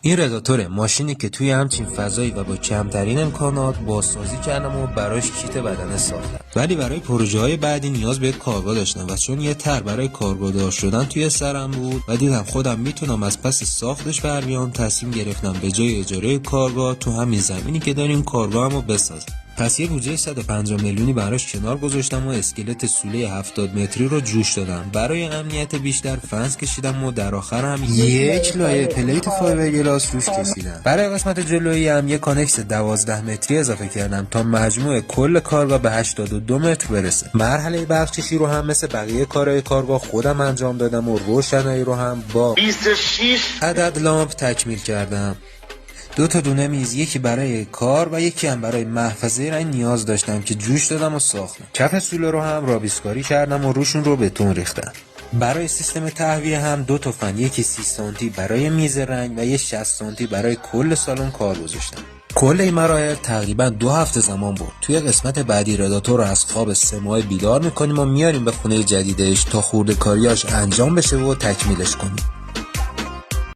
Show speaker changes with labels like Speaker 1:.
Speaker 1: این رادیاتور ماشینی که توی همچین فضایی و با کمترین امکانات بازسازی کردم و براش کیت بدنه ساختم. ولی برای پروژه‌های بعدی نیاز به کارگاه داشتم و چون یه طرح برای کارگاه دار شدن توی سرم بود و دیدم خودم میتونم از پس ساختش بر بیام، تصمیم گرفتم به جای اجاره کارگاه تو همین زمینی که داریم کارگاهمو بسازم. پس یه بودجه 150 میلیونی براش کنار گذاشتم و اسکلت سوله 70 متری رو جوش دادم. برای امنیت بیشتر فنس کشیدم و در آخر هم یک لایه پلیت فایبرگلاس روش کشیدم. برای قسمت جلویی هم یه کانکس 12 متری اضافه کردم تا مجموع کل کارگاه به 82 متر برسه. مرحله بخششی رو هم مثل بقیه کارهای کارگاه خودم انجام دادم و روشنایی رو هم با 26 عدد لامپ تکمیل کردم. 2 تا دونه میز، یکی برای کار و یکی هم برای محفظه رنگ نیاز داشتم که جوش دادم و ساختم. کف سوله رو هم رابیسکاری کردم و روشون رو بتون ریختم. برای سیستم تهویه هم 2 تا فن، یکی 30 سانتی برای میز رنگ و یه 60 سانتی برای کل سالن کار گذاشتم. کل این مراحل تقریبا 2 هفته زمان برد. توی قسمت بعدی رادیاتور رو از خواب 3 ماه بیدار میکنیم و میاریم به خونه جدیدش تا خورده کاریاش انجام بشه و تکمیلش کنیم.